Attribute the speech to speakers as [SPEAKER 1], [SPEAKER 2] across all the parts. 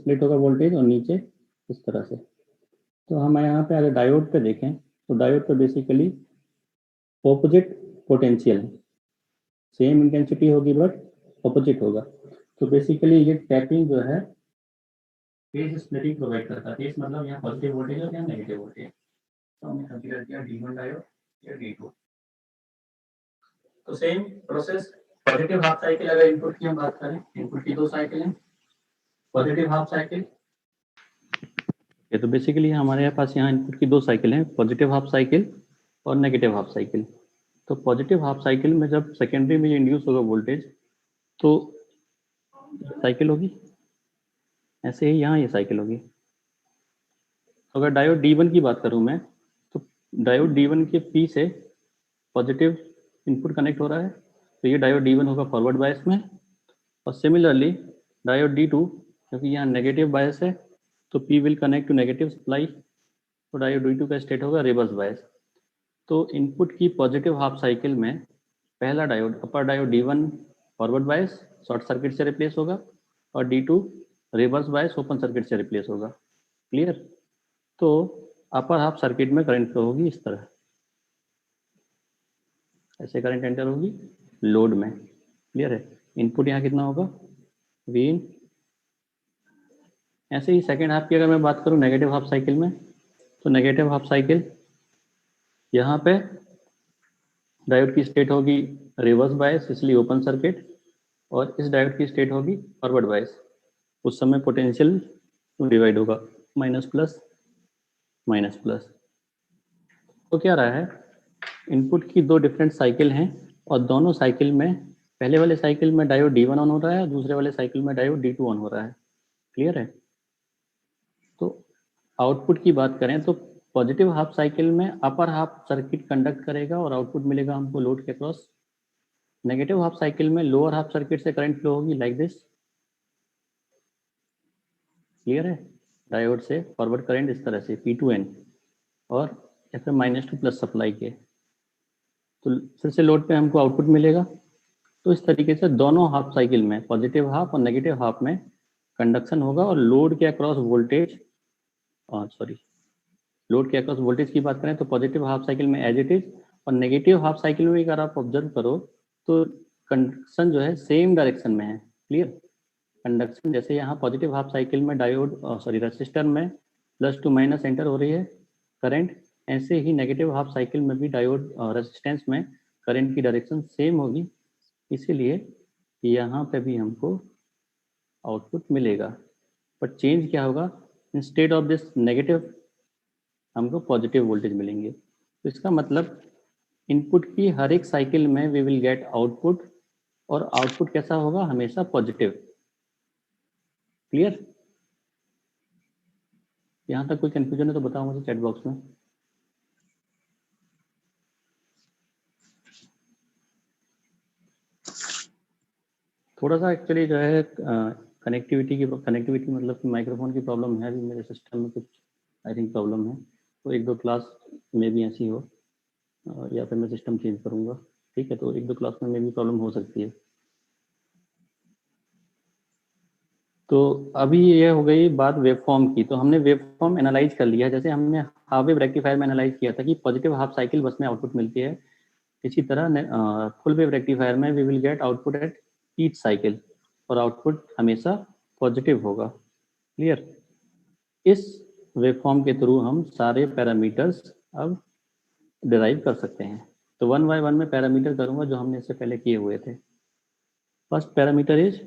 [SPEAKER 1] Split होगा voltage और नीचे इस तरह से। तो हम यहाँ पे अगर डायोड पे देखें तो डायोड पे बेसिकली ऑपोजिट पोटेंशियल है, सेम इंटेंसिटी होगी बट ऑपोजिट होगा। तो बेसिकली ये टैपिंग जो है फेज स्प्लिटिंग प्रोवाइड करता है। फेज मतलब यहाँ पॉजिटिव वोल्टेज और यहाँ नेगेटिव वोल्टेज। तो हमने कंसीडर किया D1 डायोड या D2। तो same process positive half cycle, अगर इनपुट की हम बात करें, इनपुट की 2 साइकिल हैं, पॉजिटिव हाफ साइकिल। ये तो बेसिकली हमारे पास यहाँ इनपुट की 2 साइकिल हैं, पॉजिटिव हाफ साइकिल और नेगेटिव हाफ साइकिल। तो पॉजिटिव हाफ साइकिल में जब सेकेंडरी में इंड्यूस होगा वोल्टेज तो साइकिल होगी, ऐसे ही यहाँ ये साइकिल होगी। अगर डायोड D1 की बात करूँ मैं, तो डायोड D1 के P से पॉजिटिव इनपुट कनेक्ट हो रहा है, तो ये डायोड D1 होगा फॉरवर्ड बायस में। और सिमिलरली डायोड D2, क्योंकि यहाँ नेगेटिव बायस है तो P will connect to negative supply, तो डायोड D2 का स्टेट होगा रिवर्स बायस। तो इनपुट की पॉजिटिव हाफ साइकिल में पहला diode upper diode D1 forward bias short circuit से रिप्लेस होगा और D2 reverse bias open circuit से रिप्लेस होगा। क्लियर? तो अपर हाफ सर्किट में करंट फ्लो होगी इस तरह, ऐसे करंट एंटर होगी लोड में। क्लियर है? इनपुट यहाँ कितना होगा Vin। ऐसे ही सेकेंड हाफ की अगर मैं बात करूँ नेगेटिव हाफ साइकिल में, तो नेगेटिव हाफ साइकिल यहाँ पे डायोड की स्टेट होगी रिवर्स बायस, इसलिए ओपन सर्किट, और इस डायोड की स्टेट होगी फॉरवर्ड बायस। उस समय पोटेंशियल डिवाइड होगा माइनस प्लस माइनस प्लस। तो क्या रहा है, इनपुट की 2 डिफरेंट साइकिल हैं और दोनों साइकिल में पहले वाले साइकिल में डायोड D1 ऑन हो रहा है और दूसरे वाले साइकिल में डायोड D2 ऑन हो रहा है। क्लियर है? तो आउटपुट की बात करें तो पॉजिटिव हाफ साइकिल में अपर हाफ सर्किट कंडक्ट करेगा और आउटपुट मिलेगा हमको लोड के क्रॉस। नेगेटिव हाफ साइकिल में लोअर हाफ सर्किट से करंट फ्लो होगी लाइक दिस। क्लियर है? डायोड से फॉरवर्ड करंट इस तरह से P2N और फिर -2 प्लस सप्लाई के, तो फिर से लोड पे हमको आउटपुट मिलेगा। तो इस तरीके से दोनों हाफ साइकिल में पॉजिटिव हाफ और नेगेटिव हाफ में कंडक्शन होगा और लोड के अक्रॉस वोल्टेज, लोड के अक्रॉस वोल्टेज की बात करें तो पॉजिटिव हाफ साइकिल में एज इट इज, और नेगेटिव हाफ साइकिल में अगर आप ऑब्जर्व करो तो कंडक्शन जो है सेम डायरेक्शन में है। क्लियर? कंडक्शन जैसे यहाँ पॉजिटिव हाफ साइकिल में डायोड रेसिस्टर में प्लस टू माइनस एंटर हो रही है करंट, ऐसे ही नेगेटिव हाफ साइकिल में भी डायोड रेजिस्टेंस में करंट की डायरेक्शन सेम होगी, इसीलिए यहाँ पे भी हमको आउटपुट मिलेगा। पर चेंज क्या होगा, इंस्टेड ऑफ दिस नेगेटिव हमको पॉजिटिव वोल्टेज मिलेंगे। तो इसका मतलब इनपुट की हर एक साइकिल में वी विल गेट आउटपुट, और आउटपुट कैसा होगा, हमेशा पॉजिटिव। क्लियर? यहाँ तक कोई कंफ्यूजन है तो बताओ मुझे चैट बॉक्स में। थोड़ा सा एक्चुअली जो है कनेक्टिविटी मतलब कि माइक्रोफोन की प्रॉब्लम है, अभी मेरे सिस्टम में कुछ आई थिंक प्रॉब्लम है, तो 1-2 क्लास में भी ऐसी हो या फिर मैं सिस्टम चेंज करूँगा। ठीक है? तो 1-2 क्लास में भी प्रॉब्लम हो सकती है। तो अभी ये हो गई बात वेवफॉर्म की, तो हमने वेवफॉर्म एनालाइज कर लिया, जैसे हमने हाफ वेव रेक्टिफायर में एनालाइज किया था कि पॉजिटिव हाफ साइकिल बस में आउटपुट मिलती है, इसी तरह फुल वेव रेक्टिफायर में we will get output at each cycle और आउटपुट हमेशा पॉजिटिव होगा। क्लियर? इस वेवफॉर्म के थ्रू हम सारे पैरामीटर्स अब डिराइव कर सकते हैं। तो 1 बाय 1 में पैरामीटर करूंगा जो हमने इससे पहले किए हुए थे। First parameter is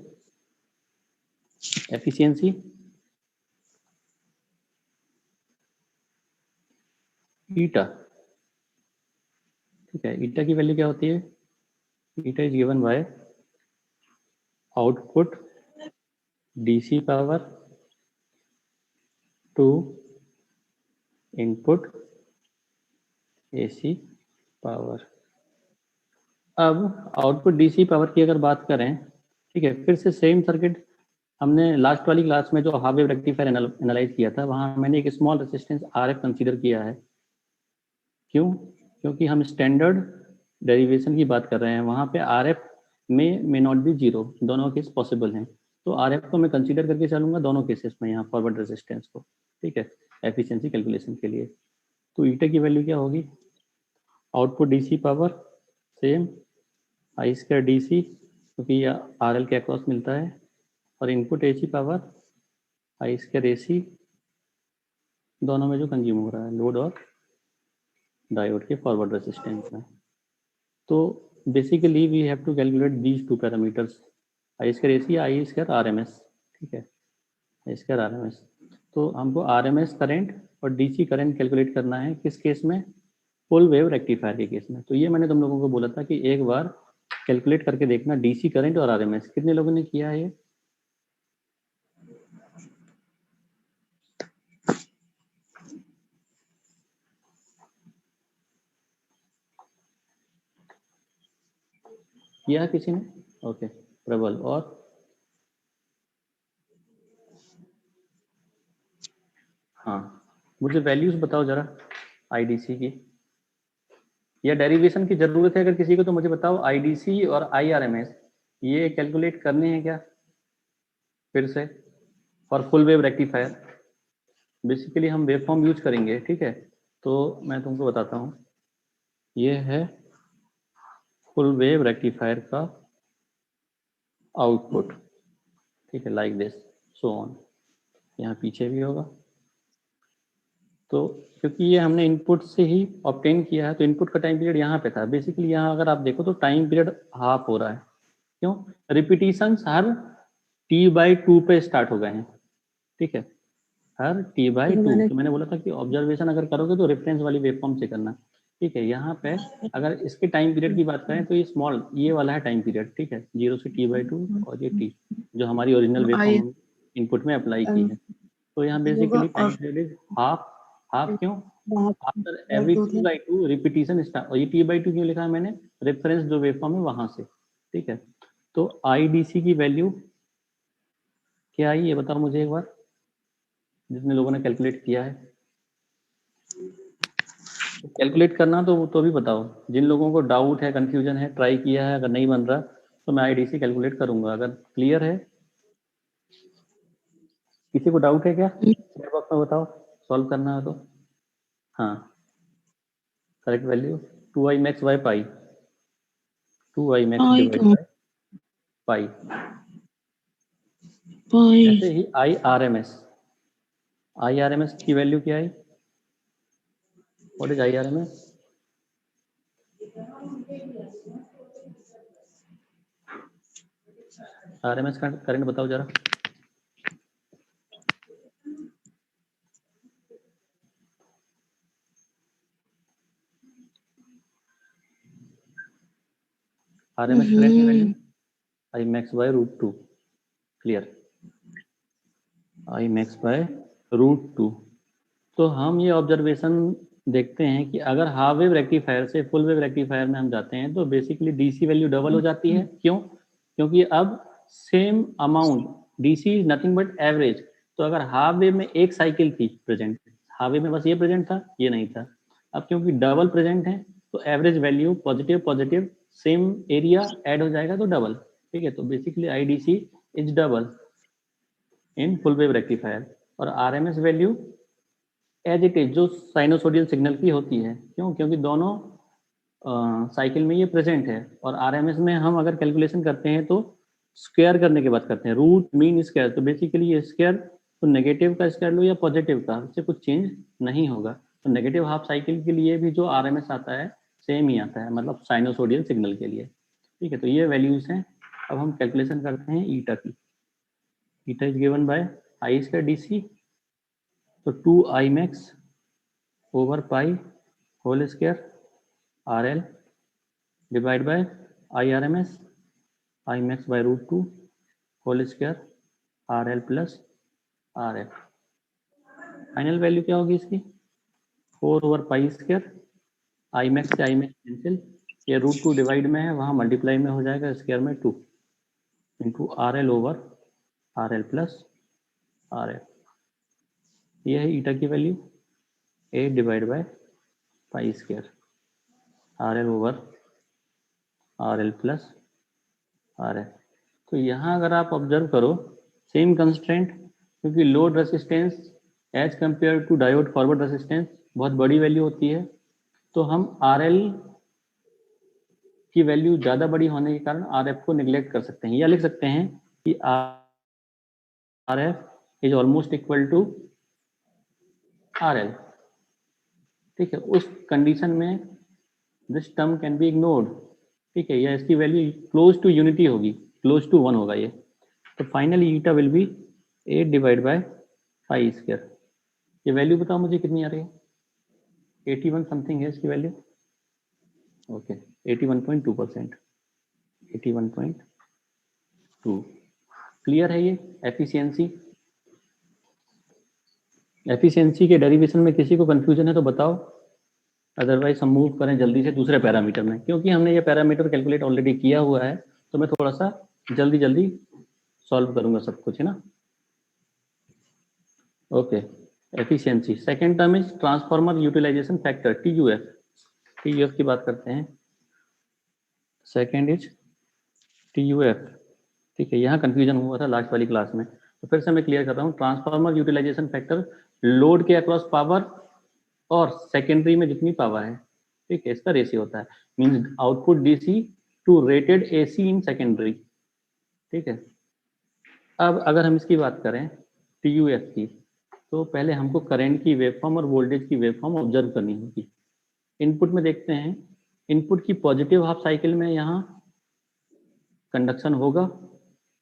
[SPEAKER 1] efficiency, eta. ठीक है? ईटा की वैल्यू क्या होती है, eta is given by output DC power to input AC power. अब आउटपुट डीसी पावर की अगर बात करें, ठीक है, फिर से सेम सर्किट हमने लास्ट वाली क्लास में जो हाफ वेव रेक्टिफायर एनालाइज किया था, वहां मैंने एक स्मॉल रेजिस्टेंस आरएफ कंसीडर किया है। क्यों? क्योंकि हम स्टैंडर्ड डेरिवेशन की बात कर रहे हैं, वहां पे आरएफ में नॉट बी जीरो, दोनों केस पॉसिबल हैं। तो RF को मैं कंसीडर करके चलूंगा दोनों केसेस में यहाँ फॉरवर्ड रेजिस्टेंस को, ठीक है, एफिशिएंसी कैलकुलेशन के लिए। तो ईटा की वैल्यू क्या होगी, आउटपुट डीसी पावर सेम आई स्क्वायर डीसी, क्योंकि आर एल के अक्रॉस मिलता है, और इनपुट एसी पावर आई स्क्वायर एसी, दोनों में जो कंज्यूम हो रहा है लोड और डायोड के फॉरवर्ड रेजिस्टेंस में। तो basically we have to calculate these two parameters, I square AC, I square RMS, ठीक है, आई स्क्वायर आरएमएस। तो हमको आरएमएस करंट और डीसी करंट कैलकुलेट करना है किस केस में, फुल वेव रेक्टिफायर के केस में। तो ये मैंने तुम लोगों को बोला था कि एक बार कैलकुलेट करके देखना डीसी करंट और आरएमएस। कितने लोगों ने किया है ये? किया किसी ने? ओके, प्रबल। और हाँ, मुझे वैल्यूज बताओ जरा आईडीसी की, या डेरिवेशन की जरूरत है अगर किसी को तो मुझे बताओ। आईडीसी और आईआरएमएस ये कैलकुलेट करने हैं क्या फिर से for full wave rectifier? Basically हम वेव फॉर्म यूज करेंगे, ठीक है। तो मैं तुमको बताता हूँ, ये है फुल वेव रेक्टिफायर का आउटपुट, ठीक है, लाइक दिस सो ऑन। यहाँ पीछे भी होगा। तो क्योंकि ये हमने इनपुट से ही ऑब्टेन किया है, तो इनपुट का टाइम पीरियड यहाँ पे था। बेसिकली यहाँ अगर आप देखो तो टाइम पीरियड हाफ हो रहा है। क्यों? रिपीटिशन हर t/2 पे स्टार्ट हो गए हैं, ठीक है, हर t/2। तो मैंने बोला था कि ऑब्जर्वेशन अगर करोगे तो रेफरेंस वाली वेवफॉर्म से करना, ठीक है। यहाँ पे अगर इसके टाइम पीरियड की बात करें तो ये स्मॉल, ये वाला है टाइम पीरियड, ठीक है, 0 से t/2, और ये t जो हमारी ओरिजिनल वेवफॉर्म इनपुट में अप्लाई की है। तो यहाँ basically time period is half. Half क्यों? After every t/2 repetition start. और ये t/2 क्यों लिखा है मैंने? रेफरेंस जो वेवफॉर्म है वहां से, ठीक है। तो आईडीसी की वैल्यू क्या आई ये बताओ मुझे एक बार, जितने लोगों ने कैलकुलेट किया है। कैलकुलेट करना तो भी बताओ, जिन लोगों को डाउट है, कंफ्यूजन है, ट्राई किया है, अगर नहीं बन रहा तो मैं आईडीसी कैलकुलेट करूंगा। अगर क्लियर है, किसी को डाउट है क्या चैट बॉक्स में बताओ, सॉल्व करना है तो। हाँ, correct value 2i max by pi, 2i max divide by pi. ऐसे ही आई आर एम एस की वैल्यू क्या आई? What is I R M S? R M S का करंट बताओ जरा। आर एम एस करंट की value I max by √2, clear, I max by √2। तो हम ये ऑब्जर्वेशन देखते हैं कि अगर हाफ वेव रेक्टिफायर से फुल वेव रेक्टिफायर में हम जाते हैं तो बेसिकली डीसी वैल्यू डबल हो जाती है। क्यों? क्योंकि अब same amount, DC is nothing but average. तो अगर हाफ वेव में एक साइकिल थी प्रेजेंट, हाफ वेव में बस ये प्रेजेंट था, ये नहीं था। अब क्योंकि डबल प्रेजेंट है तो average value positive positive, same area add हो जाएगा तो डबल, ठीक है। तो basically IDC is double in full wave rectifier. और RMS value as it is जो साइनोसोडियल सिग्नल की होती है। क्यों? क्योंकि दोनों साइकिल में ये प्रेजेंट है। और आरएमएस में हम अगर कैलकुलेशन करते हैं तो स्क्वायर करने के बाद करते हैं, रूट मीन स्क्वायर। तो बेसिकली ये स्क्वायर तो नेगेटिव का स्क्वायर लो या पॉजिटिव का, उससे कुछ चेंज नहीं होगा। तो नेगेटिव हाफ साइकिल के लिए भी जो आरएमएस आता है सेम ही आता है, मतलब साइनोसोडियल सिग्नल के लिए, ठीक है। तो ये वैल्यूज हैं। अब हम कैलकुलेशन करते हैं ईटा की। Eta is given by I square DC, तो 2i max over pi whole square R L divide by I R M S, I max by √2 whole square R L plus R F. Final value क्या होगी इसकी? 4 over pi square, I max से I max cancel, ये √2 divide में है, वहाँ multiply में हो जाएगा, स्क्वायर में 2 into R L over R L plus R F. ये है ईटा की value, 8 divide by pi square R L over R L plus R F. तो यहाँ अगर आप ऑब्जर्व करो सेम कंस्ट्रेंट, क्योंकि load resistance as compare to diode forward resistance बहुत बड़ी वैल्यू होती है, तो हम RL की वैल्यू ज़्यादा बड़ी होने के कारण RF को निगलेक्ट कर सकते हैं, या लिख सकते हैं कि RF is almost equal to RL। ठीक है, उस कंडीशन में this term can be ignored. ठीक है, या इसकी वैल्यू क्लोज टू यूनिटी होगी, क्लोज टू 1 होगा ये। तो finally eta will be 8 divide by pi square. ये वैल्यू बताओ मुझे कितनी आ रही है? 81 समथिंग है इसकी वैल्यू। ओके, 81.2%, 81.2। क्लियर है ये एफिशिएंसी? एफिशिएंसी के डेरिवेशन में किसी को कंफ्यूजन है तो बताओ, अदरवाइज हम मूव करें जल्दी से दूसरे पैरामीटर में, क्योंकि हमने ये पैरामीटर कैलकुलेट ऑलरेडी किया हुआ है, तो मैं थोड़ा सा जल्दी जल्दी सॉल्व करूंगा सब कुछ, है ना। Okay, efficiency. Second term is transformer utilization factor, TUF। TUF की बात करते हैं। Second is TUF। ठीक है, यहाँ कंफ्यूजन हुआ था लास्ट वाली क्लास में, तो फिर से मैं क्लियर कर रहा हूँ। ट्रांसफार्मर यूटिलाइजेशन फैक्टर लोड के अक्रॉस पावर और सेकेंडरी में जितनी पावर है, ठीक है, इसका रेशियो होता है। Means output DC to rated AC in secondary. ठीक है, अब अगर हम इसकी बात करें TUF की, तो पहले हमको करंट की वेवफॉर्म और वोल्टेज की वेवफॉर्म ऑब्जर्व करनी होगी। इनपुट में देखते हैं, इनपुट की पॉजिटिव हाफ साइकिल में यहाँ कंडक्शन होगा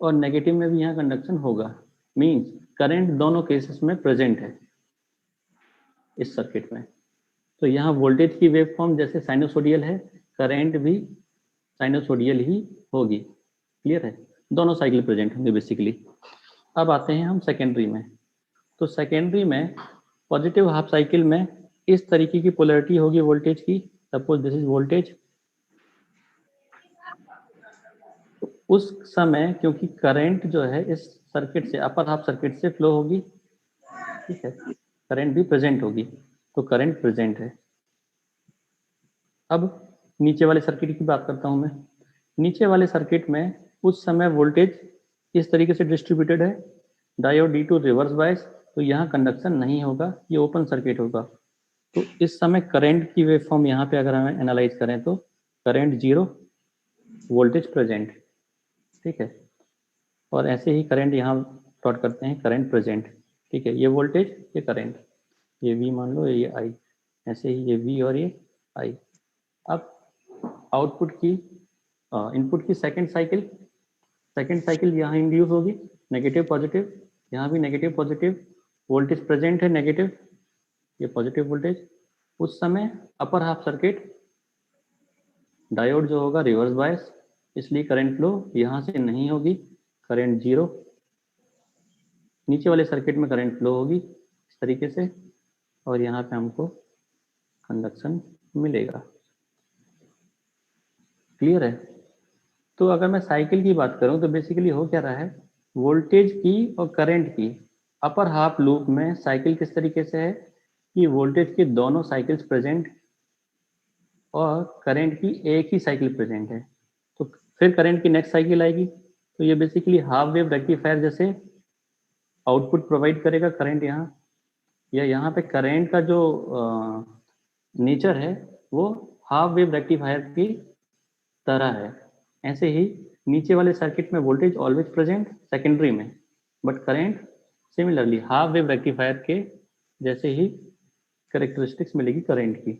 [SPEAKER 1] और नेगेटिव में भी यहाँ कंडक्शन होगा। मींस करंट दोनों केसेस में प्रेजेंट है इस सर्किट में। तो यहाँ वोल्टेज की वेवफॉर्म जैसे साइनोसोडियल है, करंट भी साइनोसोडियल ही होगी। क्लियर है, दोनों साइकिल प्रेजेंट होंगे बेसिकली। अब आते हैं हम सेकेंडरी में। तो सेकेंडरी में पॉजिटिव हाफ साइकिल में इस तरीके की पोलैरिटी होगी वोल्टेज की। Suppose this is voltage. उस समय क्योंकि करंट जो है इस सर्किट से, अपर हाफ सर्किट से फ्लो होगी, ठीक है, करंट भी प्रेजेंट होगी, तो करंट प्रेजेंट है। अब नीचे वाले सर्किट की बात करता हूं मैं। नीचे वाले सर्किट में उस समय वोल्टेज इस तरीके से डिस्ट्रीब्यूटेड है, डायोड D2 रिवर्स बायस, तो यहाँ कंडक्शन नहीं होगा, ये ओपन सर्किट होगा। तो इस समय करंट की वेवफॉर्म यहाँ पे अगर हम एनालाइज करें तो करंट 0, वोल्टेज प्रेजेंट। ठीक है, और ऐसे ही करंट यहाँ प्लॉट करते हैं, करंट प्रेजेंट। ठीक है, ये वोल्टेज, ये करंट, ये V मान लो, ये I, ऐसे ही ये V और ये I। अब आउटपुट की इनपुट की सेकंड साइकिल यहाँ इंड्यूस होगी, नेगेटिव पॉजिटिव, यहाँ भी नेगेटिव पॉजिटिव, वोल्टेज प्रेजेंट है नेगेटिव, ये पॉजिटिव वोल्टेज। उस समय अपर हाफ सर्किट डायोड जो होगा रिवर्स बायस, इसलिए करंट फ्लो यहाँ से नहीं होगी, करंट 0। नीचे वाले सर्किट में करंट फ्लो होगी इस तरीके से, और यहाँ पे हमको कंडक्शन मिलेगा। क्लियर है? तो अगर मैं साइकिल की बात करूं तो बेसिकली हो क्या रहा है, वोल्टेज की और करंट की अपर हाफ लूप में साइकिल किस तरीके से है कि वोल्टेज की दोनों साइकिल्स प्रेजेंट और करंट की एक ही साइकिल प्रेजेंट है। तो फिर करंट की नेक्स्ट साइकिल आएगी, तो ये बेसिकली हाफ वेव रेक्टिफायर जैसे आउटपुट प्रोवाइड करेगा करंट यहाँ, या यहाँ पे करंट का जो नेचर है वो हाफ वेव रेक्टिफायर की तरह है। ऐसे ही नीचे वाले सर्किट में वोल्टेज ऑलवेज प्रेजेंट सेकेंडरी में, but current similarly half wave rectifier के जैसे ही कैरेक्टरिस्टिक्स मिलेगी करंट की।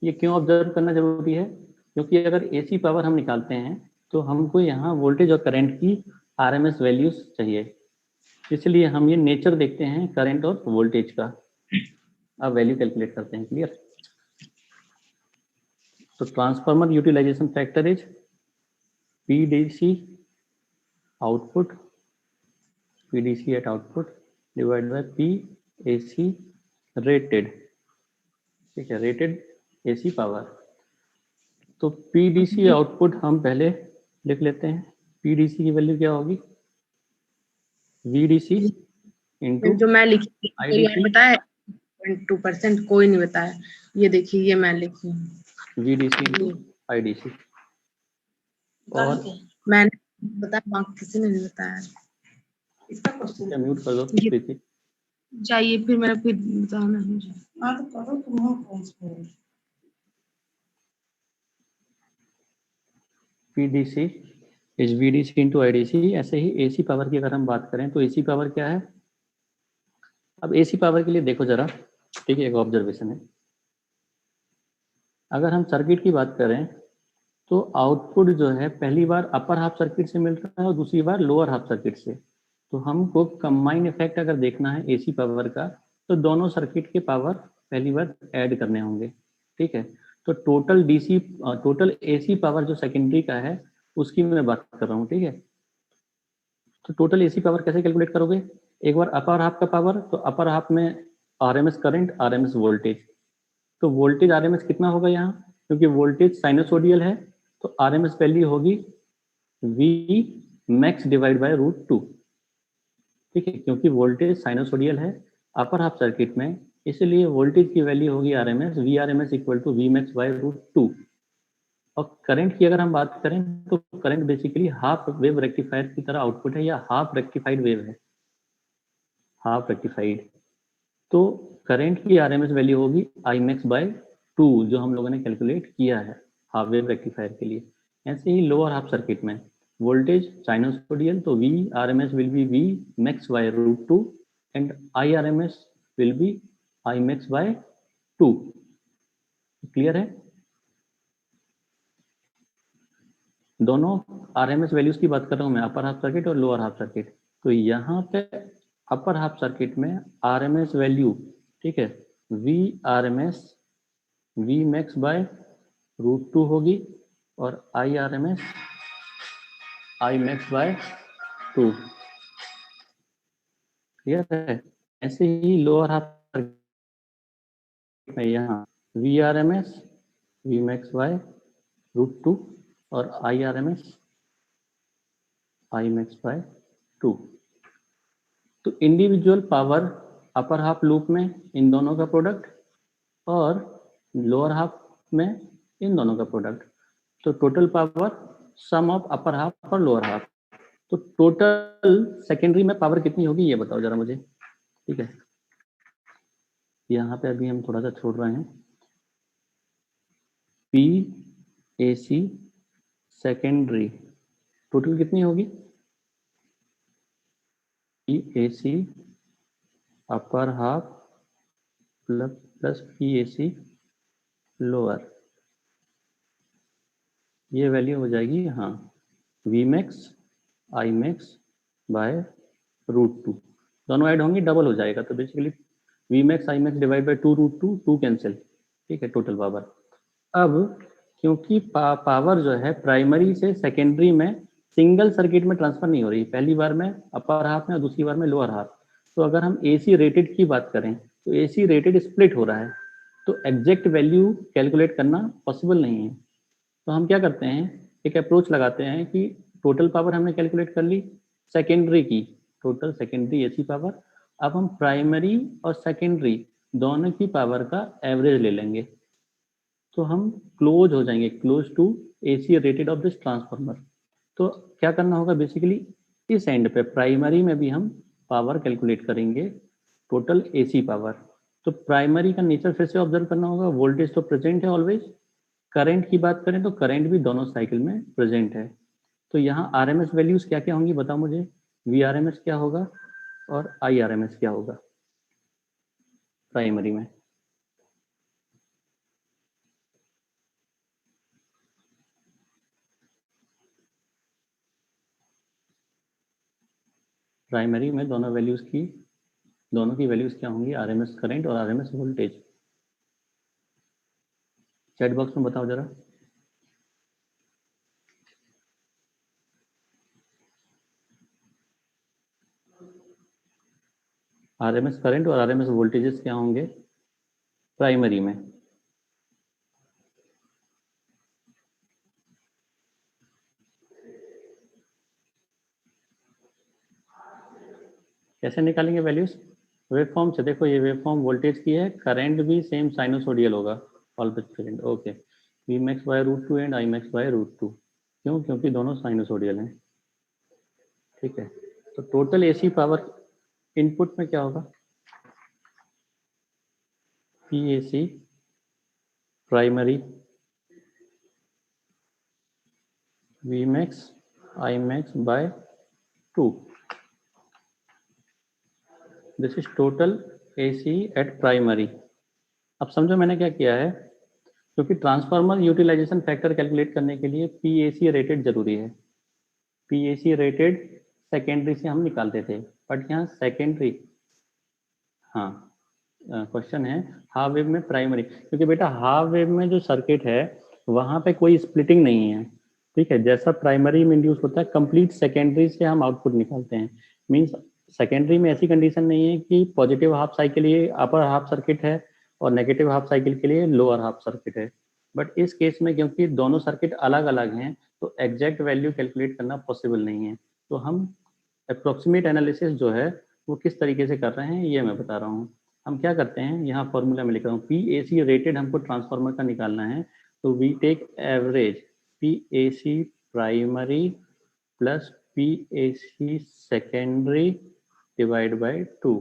[SPEAKER 1] ये क्यों ऑब्जर्व करना जरूरी है? क्योंकि अगर AC पावर हम निकालते हैं तो हमको यहाँ वोल्टेज और करंट की RMS वैल्यूज चाहिए, इसलिए हम ये नेचर देखते हैं करंट और वोल्टेज का, अब वैल्यू कैलकुलेट करते हैं। क्लियर? तो transformer utilization factor is PDC output, PDC at output divided by PAC rated. ठीक है, रेटेड AC पावर। तो PDC आउटपुट हम पहले लिख लेते हैं। PDC की वैल्यू क्या होगी? VDC इंटू
[SPEAKER 2] जो मैं लिखी
[SPEAKER 1] IDC।
[SPEAKER 2] बताया 2% कोई नहीं बताया, ये देखिए ये मैं लिखी हूँ
[SPEAKER 1] VDC इंटू IDC। और
[SPEAKER 2] मैंने बता, मार्क किसी ने नहीं बताया। इसका
[SPEAKER 1] क्या म्यूट कर दो
[SPEAKER 2] ये
[SPEAKER 1] प्रीति।
[SPEAKER 2] चाहिए फिर मेरा फिर बताना है मुझे।
[SPEAKER 3] हाँ तो करो तुम कौन सा
[SPEAKER 1] PDC is VDC into IDC. ऐसे ही एसी पावर की अगर हम बात करें तो एसी पावर क्या है। अब एसी पावर के लिए देखो जरा, ठीक है, एक ऑब्जर्वेशन है। अगर हम सर्किट की बात करें तो आउटपुट जो है पहली बार अपर हाफ सर्किट से मिल रहा है और दूसरी बार लोअर हाफ सर्किट से। तो हमको कंबाइन इफेक्ट अगर देखना है एसी पावर का तो दोनों सर्किट के पावर पहली बार ऐड करने होंगे, ठीक है। तो टोटल एसी पावर जो सेकेंडरी का है उसकी मैं बात कर रहा हूँ, ठीक है। तो टोटल एसी पावर कैसे कैलकुलेट करोगे। एक बार अपर हाफ का पावर, तो अपर हाफ में आरएमएस करंट, आरएमएस वोल्टेज। तो वोल्टेज आरएमएस कितना होगा यहाँ, क्योंकि वोल्टेज साइनसोडियल है तो आरएमएस वैल्यू होगी वी मैक्स डिवाइड बाय √2, ठीक है। क्योंकि वोल्टेज साइनसोडियल है अपर हाफ सर्किट में, इसलिए वोल्टेज की वैल्यू होगी RMS, V RMS equal to V max by √2। और करंट की अगर हम बात करें तो current basically half wave rectifier की तरह आउटपुट है, या हाफ रेक्टिफाइड वेव है, हाफ रेक्टिफाइड। तो करंट की आरएमएस वैल्यू होगी आई मैक्स बाय 2, जो हम लोगों ने कैलकुलेट किया है हाफ वेव रेक्टिफायर के लिए। ऐसे ही लोअर हाफ सर्किट में वोल्टेज साइनसोडियल, तो V RMS will be V max by √2 and I RMS will be I max by 2। Clear है। दोनों आरएमएस वैल्यूज की बात कर रहा हूं मैं, अपर हाफ सर्किट और लोअर हाफ सर्किट। तो यहाँ पे अपर हाफ सर्किट में आरएमएस वैल्यू, ठीक है, V RMS V max by √2 होगी और I RMS I max by 2। Clear है। ऐसे ही लोअर हाफ सर्किट में यहाँ V RMS V max by √2 और I RMS I max by 2। तो individual power upper half loop में इन दोनों का प्रोडक्ट और लोअर हाफ में इन दोनों का प्रोडक्ट। तो total power sum of upper half और लोअर हाफ। तो टोटल सेकेंडरी में पावर कितनी होगी ये बताओ जरा मुझे, ठीक है। यहाँ पे अभी हम थोड़ा सा छोड़ रहे हैं। P A C secondary total कितनी होगी, P A C upper half plus P A C lower, ये वैल्यू हो जाएगी हाँ V max I max by √2। दोनों ऐड होंगे डबल हो जाएगा, तो basically V max I max divide by 2 √2 cancel, ठीक है, टोटल पावर। अब क्योंकि पावर जो है प्राइमरी से सेकेंडरी में सिंगल सर्किट में ट्रांसफर नहीं हो रही, पहली बार में अपर हाफ में और दूसरी बार में लोअर हाफ। तो अगर हम एसी रेटेड की बात करें तो एसी रेटेड स्प्लिट हो रहा है, तो एग्जैक्ट वैल्यू कैलकुलेट करना पॉसिबल नहीं है। तो हम क्या करते हैं, एक अप्रोच लगाते हैं कि टोटल पावर हमने कैलकुलेट कर ली सेकेंडरी की, टोटल सेकेंडरी एसी पावर। अब हम प्राइमरी और सेकेंडरी दोनों की पावर का एवरेज ले लेंगे, तो हम क्लोज हो जाएंगे, close to AC rated of this transformer. तो क्या करना होगा बेसिकली, इस एंड पे प्राइमरी में भी हम पावर कैलकुलेट करेंगे, टोटल एसी पावर। तो प्राइमरी का नेचर फिर से ऑब्जर्व करना होगा, वोल्टेज तो प्रेजेंट है ऑलवेज। करंट की बात करें तो करंट भी दोनों साइकिल में प्रेजेंट है। तो यहाँ आरएमएस वैल्यूज क्या क्या होंगी बताओ मुझे, वी आरएमएस क्या होगा और आई आरएमएस क्या होगा प्राइमरी में। प्राइमरी में दोनों की वैल्यूज क्या होंगी, आरएमएस करंट और आरएमएस वोल्टेज। चैट बॉक्स में बताओ जरा। आरएमएस करंट और आरएमएस वोल्टेजेस क्या होंगे प्राइमरी में। कैसे निकालेंगे वैल्यूज, वेव फॉर्म से। देखो ये वेव फॉर्म वोल्टेज की है, करंट भी सेम साइनोसोडियल होगा always present, okay. V max by √2 and I max by √2, क्यों, क्योंकि दोनों साइनोसोडियल हैं। ठीक है, तो टोटल एसी पावर इनपुट में क्या होगा, PAC primary Vmax Imax by 2. This is total AC at primary. अब समझो मैंने क्या किया है, क्योंकि ट्रांसफार्मर यूटिलाइजेशन फैक्टर कैलकुलेट करने के लिए पीएसी रेटेड जरूरी है। पीएसी रेटेड सेकेंडरी से हम निकालते थे, बट यहाँ सेकेंडरी, हाँ क्वेश्चन है हाफ वेव में प्राइमरी, क्योंकि बेटा हाफ वेव में जो सर्किट है वहां पे कोई स्प्लिटिंग नहीं है। ठीक है, जैसा प्राइमरी में इंड्यूस होता है कंप्लीट सेकेंडरी से हम आउटपुट निकालते हैं। मींस सेकेंडरी में ऐसी कंडीशन नहीं है कि पॉजिटिव हाफ साइकिल के लिए अपर हाफ सर्किट है और नेगेटिव हाफ साइकिल के लिए लोअर हाफ सर्किट है। बट इस केस में क्योंकि दोनों सर्किट अलग अलग हैं तो एग्जैक्ट वैल्यू कैलकुलेट करना पॉसिबल नहीं है। तो हम अप्रोक्सीमेट एनालिसिस जो है वो किस तरीके से कर रहे हैं ये मैं बता रहा हूँ। हम क्या करते हैं, यहाँ फॉर्मूला में लिख रहा हूँ, पी ए सी रेटेड हमको ट्रांसफार्मर का निकालना है, तो we take average P A C primary plus P A C secondary divide by 2।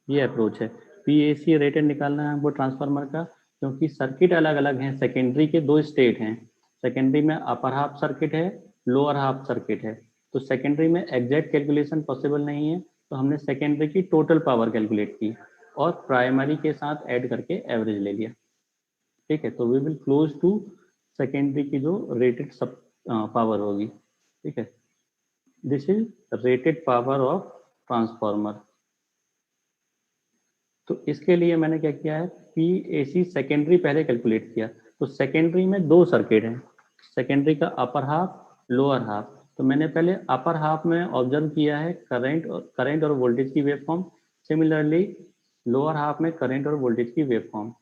[SPEAKER 1] ये अप्रोच है। पी ए सी रेटेड निकालना है हमको ट्रांसफार्मर का, क्योंकि सर्किट अलग अलग हैं, सेकेंडरी के दो स्टेट हैं। सेकेंडरी में अपर हाफ सर्किट है, लोअर हाफ सर्किट है, तो सेकेंडरी में एग्जैक्ट कैलकुलेशन पॉसिबल नहीं है, तो हमने सेकेंडरी की टोटल पावर कैलकुलेट की और प्राइमरी के साथ ऐड करके एवरेज ले लिया। ठीक है, तो we will close to secondary की जो रेटेड सब पावर होगी। ठीक है, this is rated power of transformer. तो इसके लिए मैंने क्या किया है, पी ए सी सेकेंडरी पहले कैलकुलेट किया। तो सेकेंडरी में दो सर्किट हैं, सेकेंडरी का अपर हाफ लोअर हाफ। तो मैंने पहले अपर हाफ में ऑब्जर्व किया है करंट और वोल्टेज की वेवफॉर्म। सिमिलरली लोअर हाफ में करंट और वोल्टेज की वेवफॉर्म।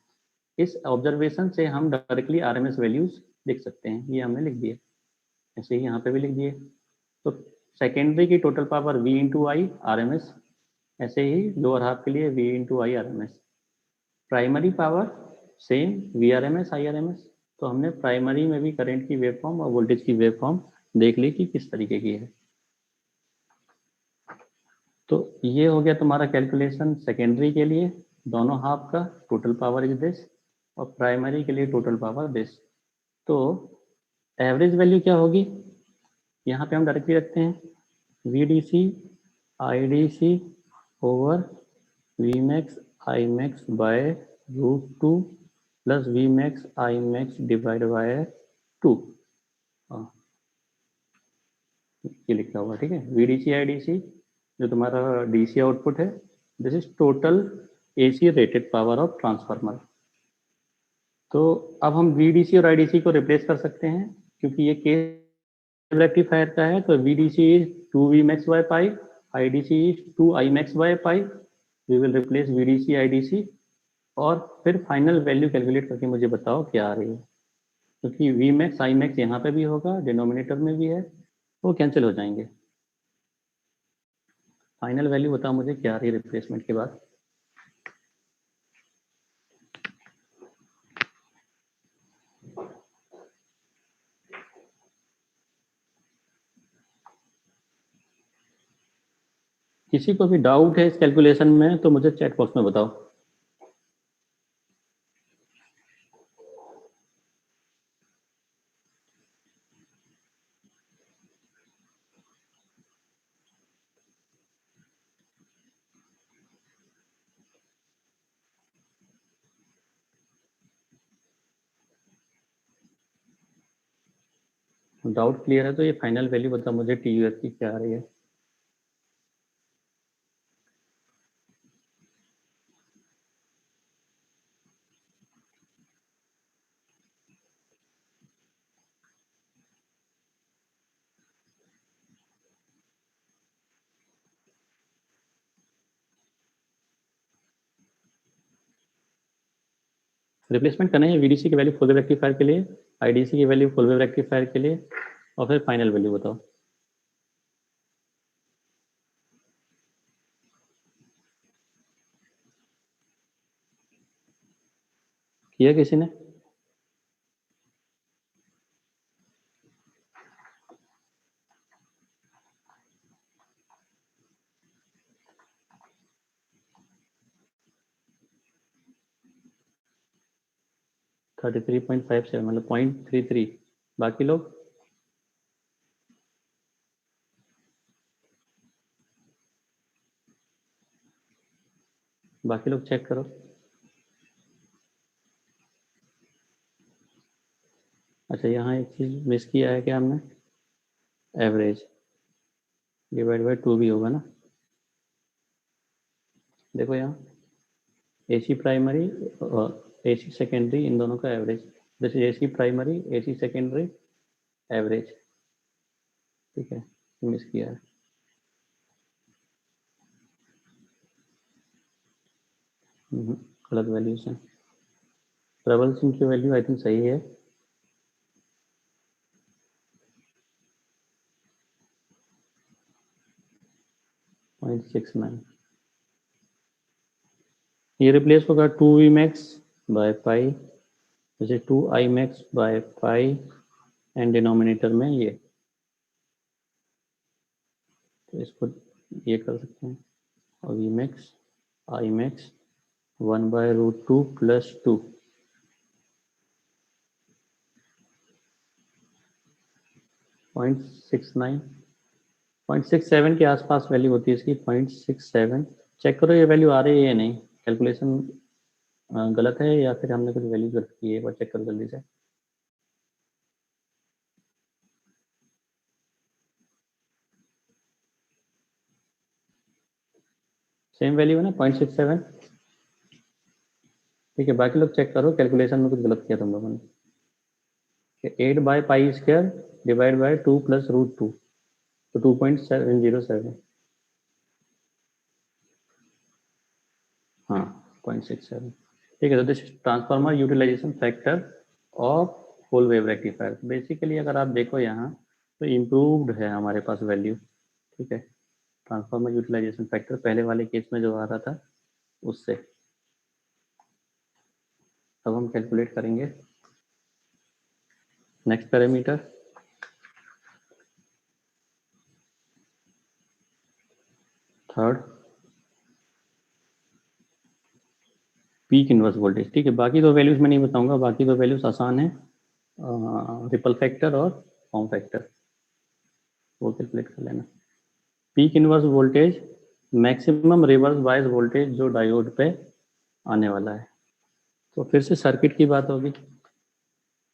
[SPEAKER 1] इस ऑब्जर्वेशन से हम डायरेक्टली आरएमएस वैल्यूज लिख सकते हैं। ये हमने लिख दिए, ऐसे ही यहाँ पे भी लिख दिए। तो सेकेंडरी की total power V into I R M S, ऐसे ही लोअर हाफ के लिए V into I R M S. Primary power same V R M S I R M S. तो हमने प्राइमरी में भी करंट की वेवफॉर्म और वोल्टेज की वेवफॉर्म देख ली कि किस तरीके की है। तो ये हो गया तुम्हारा कैलकुलेशन सेकेंडरी के लिए, दोनों हाफ का टोटल पावर इज दिस, और प्राइमरी के लिए टोटल पावर दिस। तो एवरेज वैल्यू क्या होगी, यहाँ पे हम डायरेक्टली रखते हैं V D C I D C over V max I max by √2 plus V max I max divide by 2। ये लिखा हुआ, ठीक है। V D C I D C जो तुम्हारा डी सी आउटपुट है, this is total A C rated power of transformer. तो अब हम वी डी सी और आई डी सी को रिप्लेस कर सकते हैं, क्योंकि ये केस रेक्टिफायर का है। तो V D C is 2 V max by pi, I D C is 2 I max by pi. We will replace V D C I D C और फिर फाइनल वैल्यू कैलकुलेट करके मुझे बताओ क्या आ रही है, क्योंकि वी मैक्स आई मैक्स यहाँ पे भी होगा, डिनोमिनेटर में भी है, वो कैंसिल हो जाएंगे। फाइनल वैल्यू बताओ मुझे क्या आ रही है रिप्लेसमेंट के बाद। किसी को भी डाउट है इस कैलकुलेशन में तो मुझे चैट बॉक्स में बताओ। डाउट क्लियर है तो ये फाइनल वैल्यू बता मुझे टी यू एफ की क्या आ रही है। रिप्लेसमेंट करना है वीडीसी की वैल्यू फुल वेव रेक्टिफायर के लिए, आईडीसी की वैल्यू फुल वेव रेक्टिफायर के लिए, और फिर फाइनल वैल्यू बताओ। किया किसी ने? 33.57 मतलब 0.33। बाकी लोग चेक करो। अच्छा, यहाँ एक चीज मिस किया है क्या हमने, एवरेज डिवाइड बाय 2 भी होगा ना। देखो यहाँ AC प्राइमरी और AC सेकेंडरी, इन दोनों का एवरेज, जैसे AC primary AC secondary average, ठीक है, मिस किया है। गलत वैल्यूज है। ट्रबल सिंह की वैल्यू आई थिंक सही है। .69 ये रिप्लेस होगा 2V max बाय पाई, जैसे 2I max by pi and denominator में ये, तो इसको ये कर सकते हैं, और V max I max 1/√2 plus 2, 0.69 0.67 के आसपास वैल्यू होती है इसकी, 0.67। चेक करो ये वैल्यू आ रही है या नहीं, कैलकुलेशन गलत है या फिर हमने कुछ वैल्यू गलत की है, एक बार चेक करो जल्दी से। सेम वैल्यू है ना 0.67, ठीक है। बाकी लोग चेक करो, कैलकुलेशन में कुछ गलत किया तुम लोगों ने। 8/π² डिवाइड बाय 2 प्लस √2, तो 2.707, हाँ 0.67, ठीक है। तो this transformer utilization factor of whole wave rectifier. Basically अगर आप देखो यहाँ तो इम्प्रूव्ड है हमारे पास वैल्यू, ठीक है। ट्रांसफार्मर यूटिलाइजेशन फैक्टर पहले वाले केस में जो आ रहा था उससे। अब हम कैलकुलेट करेंगे next parameter, third peak inverse voltage, ठीक है। बाकी दो वैल्यूज मैं नहीं बताऊंगा, बाकी दो वैल्यूज आसान है, रिपल फैक्टर और फॉर्म फैक्टर, वो कैलकुलेट कर लेना। Peak inverse voltage maximum reverse bias voltage जो डायोड पे आने वाला है। तो फिर से सर्किट की बात होगी,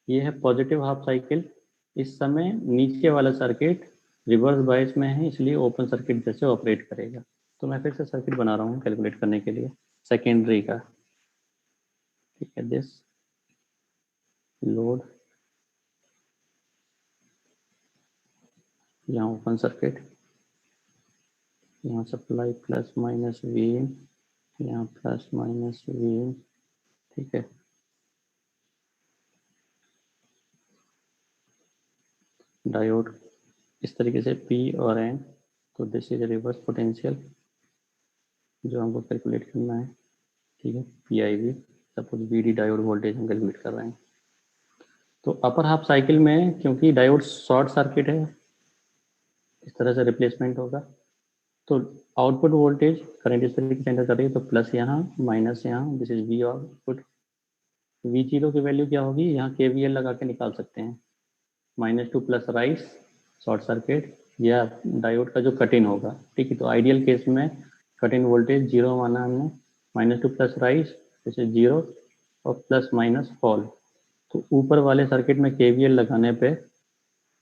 [SPEAKER 1] ये है पॉजिटिव हाफ साइकिल। इस समय नीचे वाला सर्किट रिवर्स बायस में है, इसलिए ओपन सर्किट जैसे ऑपरेट करेगा। तो मैं फिर से सर्किट बना रहा हूँ कैलकुलेट करने के लिए सेकेंडरी का, ठीक है। दिस लोड, यहाँ ओपन सर्किट, यहाँ सप्लाई प्लस माइनस V इन, यहाँ प्लस माइनस V इन, ठीक है। डायोड इस तरीके से P और N, तो दिस इज रिवर्स पोटेंशियल जो हमको कैलकुलेट करना है, ठीक है। PIV, suppose VD diode voltage हम कैलकुलेट कर रहे हैं। तो अपर हाफ साइकिल में क्योंकि डायोड शॉर्ट सर्किट है, इस तरह से रिप्लेसमेंट होगा, तो आउटपुट वोल्टेज करंट इस तरीके से एंटर कर रही है, तो प्लस यहाँ माइनस यहाँ, this is V output. V0 की वैल्यू क्या होगी, यहाँ KVL लगा के निकाल सकते हैं, -2 प्लस राइस शॉर्ट सर्किट या डायोड का जो कट इन होगा, ठीक है। तो आइडियल केस में कट इन वोल्टेज 0 माना हमने, -2 प्लस राइस जैसे 0 और प्लस माइनस फॉल। तो ऊपर वाले सर्किट में KVL लगाने पे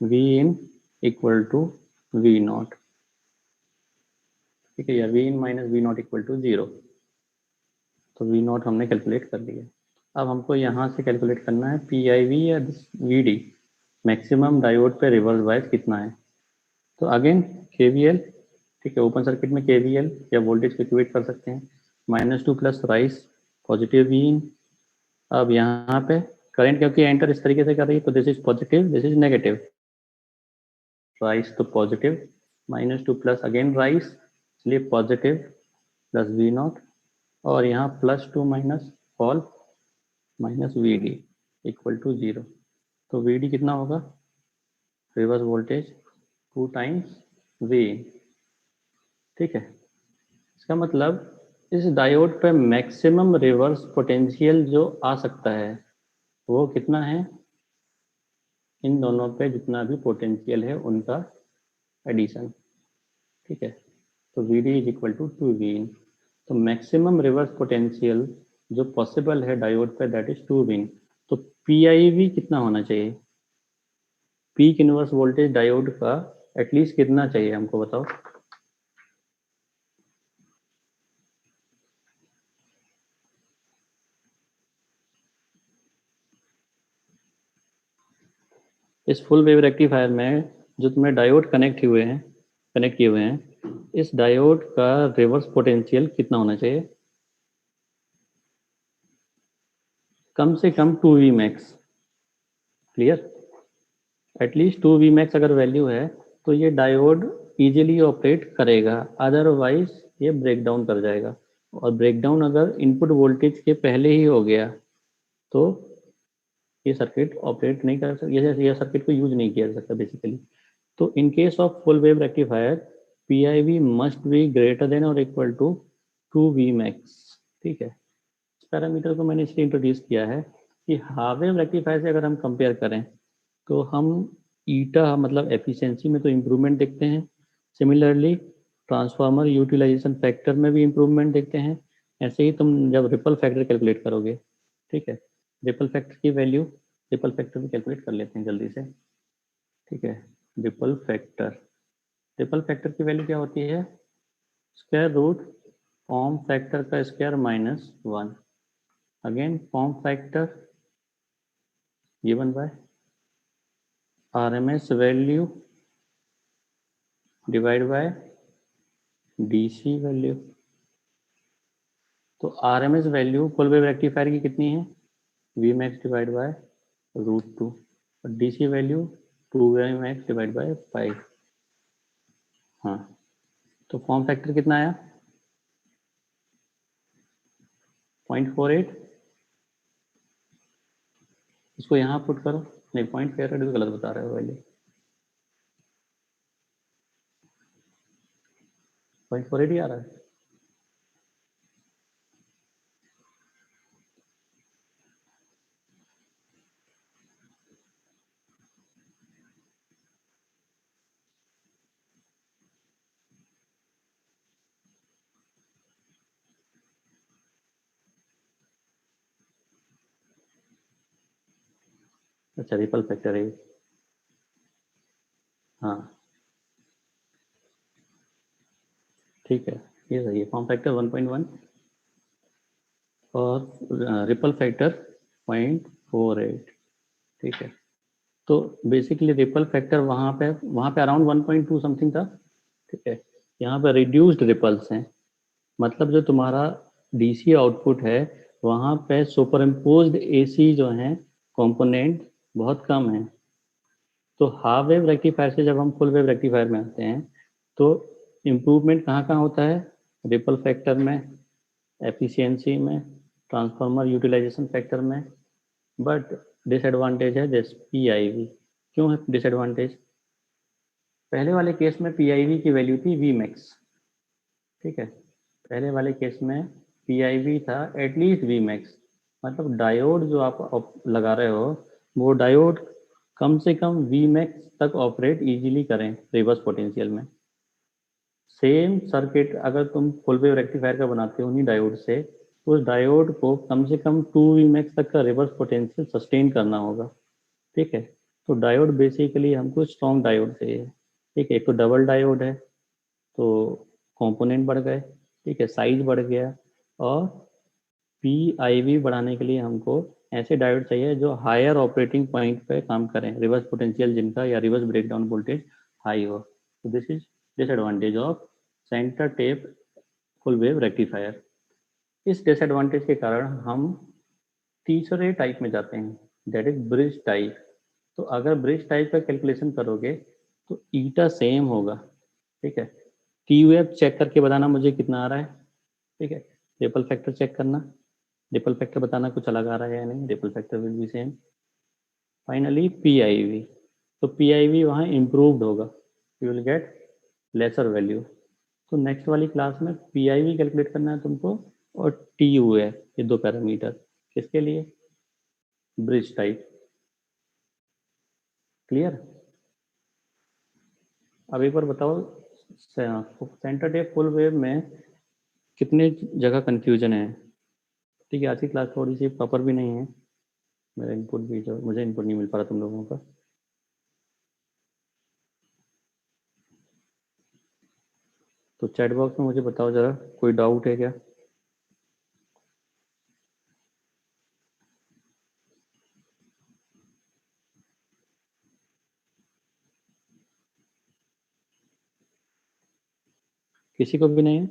[SPEAKER 1] V in equal to V0, ठीक है, या V in minus V0 equal to 0। तो V0 हमने कैलकुलेट कर लिया। अब हमको यहाँ से कैलकुलेट करना है PIV या VD, मैक्सिमम डायोड पे रिवर्स बायस कितना है। तो अगेन KVL, ठीक है, ओपन सर्किट में KVL या वोल्टेज को इक्वेट कर सकते हैं, -2 प्लस राइस पॉजिटिव V इन। अब यहाँ पे करंट क्योंकि एंटर इस तरीके से कर रही है, तो this is positive, this is negative, rise तो पॉजिटिव, -2 प्लस अगेन राइस, इसलिए पॉजिटिव प्लस V0, और यहाँ +2 minus fall minus VD equal to 0। तो VD कितना होगा, रिवर्स वोल्टेज 2 टाइम्स V, ठीक है। इसका मतलब इस डायोड पे मैक्सिमम रिवर्स पोटेंशियल जो आ सकता है वो कितना है, इन दोनों पे जितना भी पोटेंशियल है उनका एडिशन, ठीक है। तो V D is equal to 2V in. तो मैक्सिमम रिवर्स पोटेंशियल जो पॉसिबल है डायोड पे दैट इज 2V इन। तो PIV कितना होना चाहिए, पीक इनवर्स वोल्टेज डायोड का एटलीस्ट कितना चाहिए हमको बताओ। इस फुल वेव रेक्टिफायर में जो तुम्हें डायोड कनेक्ट किए हुए हैं, इस डायोड का रिवर्स पोटेंशियल कितना होना चाहिए, कम से कम 2V max. Clear, at least 2V max अगर वैल्यू है तो ये डायोड इजीली ऑपरेट करेगा, अदरवाइज ये ब्रेक डाउन कर जाएगा। और ब्रेक डाउन अगर इनपुट वोल्टेज के पहले ही हो गया तो ये सर्किट ऑपरेट नहीं कर सकता, ये सर्किट को यूज नहीं किया जा सकता बेसिकली। तो in case of full wave rectifier PIV must be greater than और इक्वल टू 2V मैक्स, ठीक है। इस पैरामीटर को मैंने इसलिए इंट्रोड्यूस किया है कि हाफ वेव रेक्टिफायर से अगर हम कंपेयर करें तो हम ईटा मतलब एफिशिएंसी में तो इम्प्रूवमेंट देखते हैं, सिमिलरली ट्रांसफार्मर यूटिलाइजेशन फैक्टर में भी इम्प्रूवमेंट देखते हैं। ऐसे ही तुम जब रिपल फैक्टर कैलकुलेट करोगे, ठीक है, रिपल फैक्टर की वैल्यू, रिपल फैक्टर भी कैलकुलेट कर लेते हैं जल्दी से, ठीक है। रिपल फैक्टर की वैल्यू क्या होती है, स्क्वायर रूट फॉर्म फैक्टर का square minus 1, again form factor given by RMS value divide by DC value. तो RMS value full wave rectifier की कितनी है, V मैक्स डिवाइड बाय √2, और DC value 2V max divide bye 5। हाँ, तो form factor कितना आया 0.48, इसको यहाँ पुट करो, नहीं 0.48 तो गलत बता रहे हो वैल्यू, 0.48 ही आ रहा है। अच्छा, रिपल फैक्टर है, हाँ ठीक है, ये सही है। फॉर्म फैक्टर 1.1 और रिपल फैक्टर 0.48, ठीक है। तो बेसिकली रिपल फैक्टर वहाँ पे अराउंड 1.2 समथिंग था, ठीक है। यहाँ पे रिड्यूस्ड रिपल्स हैं, मतलब जो तुम्हारा DC आउटपुट है वहाँ पे सुपर इम्पोज्ड AC जो हैं कंपोनेंट बहुत कम है। तो हाफ वेव रेक्टिफायर से जब हम फुल वेव रेक्टिफायर में आते हैं तो इम्प्रूवमेंट कहाँ कहाँ होता है, रिपल फैक्टर में, एफिशिएंसी में, ट्रांसफार्मर यूटिलाइजेशन फैक्टर में। बट डिसएडवांटेज है दिस PIV। क्यों है डिसएडवांटेज, पहले वाले केस में PIV की वैल्यू थी V मैक्स, ठीक है। पहले वाले केस में PIV था एटलीस्ट V मैक्स, मतलब डायोड जो आप लगा रहे हो वो डायोड कम से कम V मैक्स तक ऑपरेट इजीली करें रिवर्स पोटेंशियल में। सेम सर्किट अगर तुम फुल वेव रेक्टिफायर का बनाते हो उन्हीं डायोड से, तो उस डायोड को कम से कम 2V मैक्स तक का रिवर्स पोटेंशियल सस्टेन करना होगा, ठीक है। तो डायोड बेसिकली हमको स्ट्रॉन्ग डायोड चाहिए, ठीक है। एक तो डबल डायोड है तो कंपोनेंट बढ़ गए, ठीक है, साइज बढ़ गया, और PIV बढ़ाने के लिए हमको ऐसे डायोड चाहिए जो हायर ऑपरेटिंग पॉइंट पे काम करें, रिवर्स पोटेंशियल जिनका या रिवर्स ब्रेकडाउन वोल्टेज हाई हो। तो this is disadvantage of centre tap full wave rectifier. इस डिसएडवांटेज के कारण हम तीसरे टाइप में जाते हैं, दैट इज ब्रिज टाइप। तो अगर ब्रिज टाइप का कैलकुलेशन करोगे तो ईटा सेम होगा, ठीक है। TUF चेक करके बताना मुझे कितना आ रहा है, ठीक है। रिपल फैक्टर चेक करना, रिपल फैक्टर बताना कुछ अलग आ रहा है या नहीं, ripple factor will be same. Finally PIV, तो PIV वहाँ इम्प्रूव्ड होगा, you will get lesser value. तो नेक्स्ट वाली क्लास में PIV कैलकुलेट करना है तुमको, और TUF, ये दो पैरामीटर किसके लिए, ब्रिज टाइप। क्लियर? अब एक बार बताओ, सेंटर टेप फुल वेव में कितने जगह कंफ्यूजन है? ठीक है, आज की क्लास थोड़ी सी प्रॉपर भी नहीं है, मेरा इनपुट भी जो मुझे इनपुट नहीं मिल पा रहा तुम लोगों का। तो चैट बॉक्स में मुझे बताओ जरा, कोई डाउट है क्या? किसी को भी नहीं है?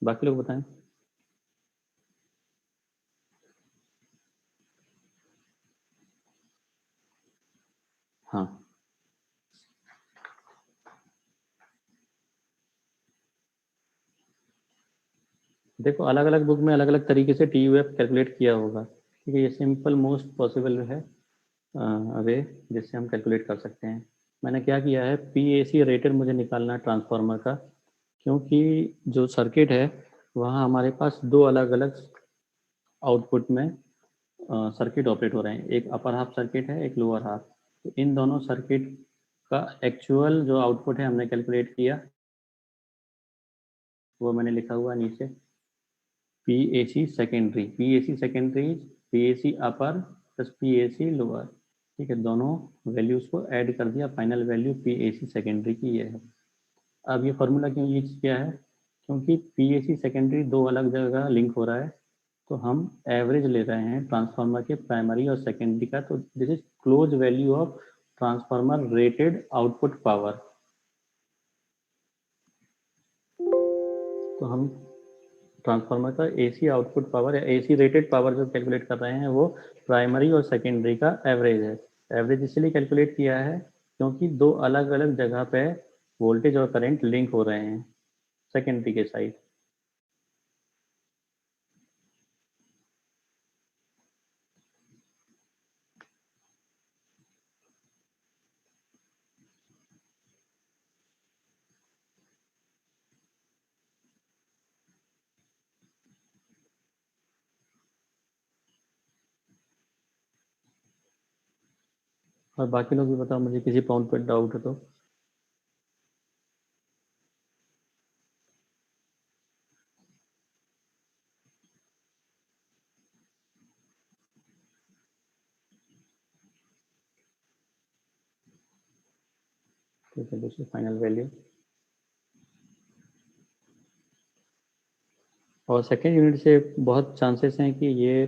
[SPEAKER 1] बाकी लोग बताएं। हाँ, देखो अलग अलग बुक में अलग अलग तरीके से TUF कैलकुलेट किया होगा। ठीक है, ये सिंपल मोस्ट पॉसिबल है वे जिससे हम कैलकुलेट कर सकते हैं। मैंने क्या किया है, PAC रेटेड मुझे निकालना है ट्रांसफार्मर का, क्योंकि जो सर्किट है वहाँ हमारे पास दो अलग अलग आउटपुट में सर्किट ऑपरेट हो रहे हैं, एक अपर हाफ सर्किट है, एक लोअर हाफ। तो इन दोनों सर्किट का एक्चुअल जो आउटपुट है हमने कैलकुलेट किया, वो मैंने लिखा हुआ नीचे। PAC सेकेंडरी, PAC अपर प्लस PAC लोअर। ठीक है, दोनों वैल्यूज को ऐड कर दिया, फाइनल वैल्यू PAC सेकेंडरी की ये है। अब ये फार्मूला क्यों यूज किया है? क्योंकि PAC सेकेंडरी दो अलग जगह लिंक हो रहा है, तो हम एवरेज ले रहे हैं ट्रांसफार्मर के प्राइमरी और सेकेंडरी का। तो this is close value of transformer rated output power. तो हम ट्रांसफार्मर का AC आउटपुट पावर या AC रेटेड पावर जो कैलकुलेट कर रहे हैं वो प्राइमरी और सेकेंडरी का एवरेज है। एवरेज इसलिए कैलकुलेट किया है क्योंकि दो अलग अलग जगह पे वोल्टेज और करंट लिंक हो रहे हैं सेकेंडरी के साइड। और बाकी लोग भी बताओ मुझे, किसी पॉइंट पर डाउट है तो। ठीक है, दूसरी फाइनल वैल्यू। और सेकेंड यूनिट से बहुत चांसेस हैं कि ये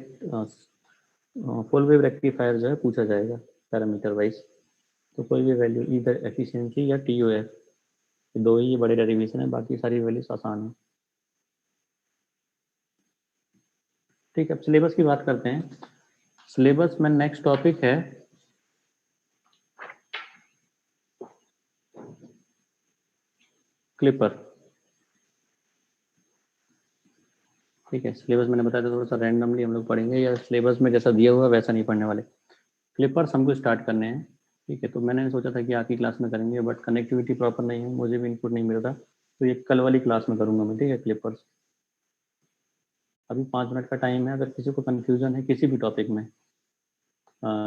[SPEAKER 1] फुल वेव रेक्टिफायर जो है पूछा जाएगा पैरामीटर वाइज। तो कोई भी वैल्यू, इधर एफिशिएंसी या TOF, दो ही बड़े डेरिवेशन है, बाकी सारी वैल्यूज आसान है। ठीक है, अब सिलेबस की बात करते हैं। सिलेबस में नेक्स्ट टॉपिक है क्लिपर। ठीक है, सिलेबस मैंने बताया था, थोड़ा सा रैंडमली हम लोग पढ़ेंगे, या सिलेबस में जैसा दिया हुआ है वैसा नहीं पढ़ने वाले। क्लिपर्स हमको स्टार्ट करने हैं। ठीक है, तो मैंने सोचा था कि आज की क्लास में करेंगे, बट कनेक्टिविटी प्रॉपर नहीं है, मुझे भी इनपुट नहीं मिल रहा, तो ये कल वाली क्लास में करूंगा मैं। ठीक है, क्लिपर्स अभी 5 मिनट का टाइम है, अगर किसी को कन्फ्यूजन है किसी भी टॉपिक में,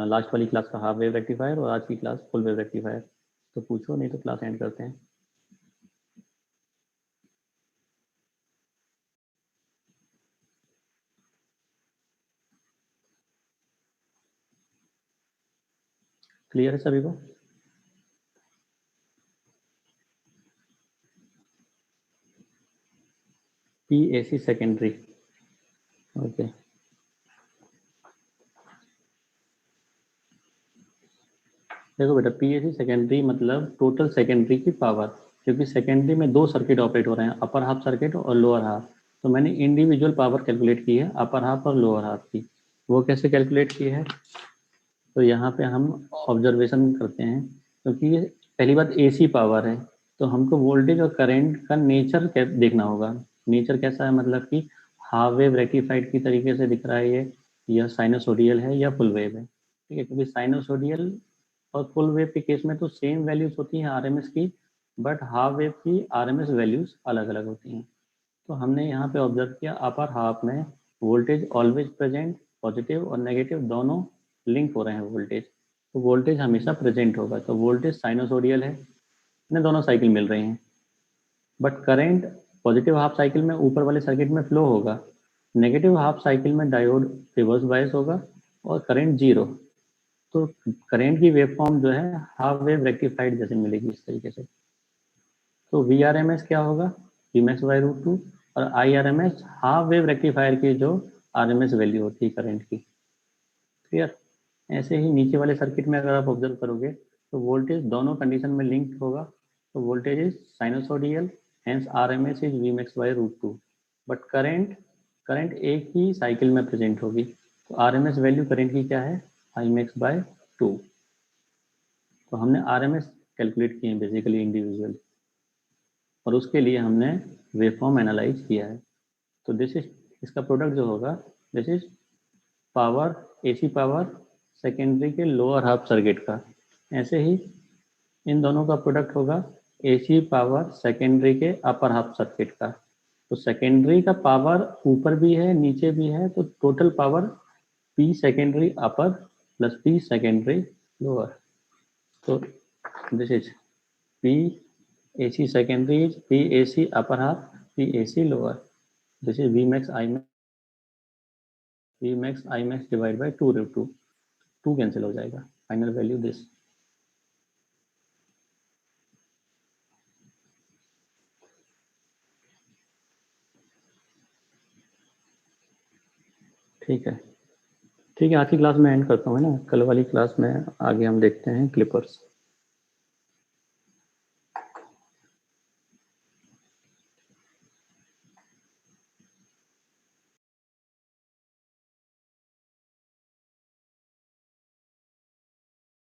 [SPEAKER 1] लास्ट वाली क्लास का हाफ वेव रेक्टिफायर और आज की क्लास फुल वेव रेक्टिफायर, तो पूछो, नहीं तो क्लास एंड करते हैं। क्लियर है सभी को? PAC secondary, okay. देखो बेटा, PAC सेकेंडरी मतलब टोटल सेकेंडरी की पावर, क्योंकि सेकेंडरी में दो सर्किट ऑपरेट हो रहे हैं, अपर हाफ सर्किट और लोअर हाफ। तो मैंने इंडिविजुअल पावर कैलकुलेट की है अपर हाफ और लोअर हाफ की। वो कैसे कैलकुलेट की है? तो यहाँ पे हम ऑब्जर्वेशन करते हैं, क्योंकि ये पहली बात AC पावर है, तो हमको वोल्टेज और करंट का नेचर देखना होगा। नेचर कैसा है, मतलब कि हाफ वेव रेक्टिफाइड की तरीके से दिख रहा है ये, या साइनोसोडियल है या फुल वेव है। ठीक है, क्योंकि साइनोसोडियल और फुल वेव के केस में तो सेम वैल्यूज होती हैं RMS की, बट हाफ वेव की RMS वैल्यूज अलग अलग होती हैं। तो हमने यहाँ पे ऑब्जर्व किया, अपर हाफ में वोल्टेज ऑलवेज प्रेजेंट पॉजिटिव और नेगेटिव दोनों लिंक हो रहे हैं वोल्टेज, तो वोल्टेज हमेशा प्रेजेंट होगा। तो वोल्टेज साइनोसोडियल है, इन्हें दोनों साइकिल मिल रही हैं। But current positive half cycle में ऊपर वाले सर्किट में फ्लो होगा, नेगेटिव हाफ साइकिल में डायोड रिवर्स बायस होगा और करंट जीरो। तो करंट की वेव फॉर्म जो है हाफ वेव रेक्टिफाइड जैसे मिलेगी इस तरीके से। तो वी आर एम एस क्या होगा, वी मैक्स बाई रूट 2, और I R M S half wave rectifier की जो आर एम एस वैल्यू होती है करंट की। क्लियर। ऐसे ही नीचे वाले सर्किट में अगर आप ऑब्जर्व करोगे तो वोल्टेज दोनों कंडीशन में लिंक होगा। तो voltage is sinusoidal, hence R M S is V max by root 2। But current एक ही साइकिल में प्रेजेंट होगी, तो R M S value current की क्या है, आई मैक्स बाय 2। तो हमने आर एम एस कैलकुलेट किए हैं बेसिकली इंडिविजुअल, और उसके लिए हमने वेवफॉर्म एनालाइज किया है। तो दिस इज, इसका प्रोडक्ट जो होगा, this is power, AC power secondary के लोअर हाफ सर्किट का। ऐसे ही इन दोनों का प्रोडक्ट होगा एसी पावर सेकेंडरी के अपर हाफ सर्किट का। तो सेकेंडरी का पावर ऊपर भी है नीचे भी है, तो total power P secondary upper plus P secondary lower. तो this is P AC secondary is PAC upper half, PAC lower. This is Vmax Imax divided by 2 root 2. 2 cancel हो जाएगा, फाइनल वैल्यू दिस। ठीक है, ठीक है, आज की class में एंड करता हूँ, है ना। कल वाली क्लास में आगे हम देखते हैं क्लिपर्स।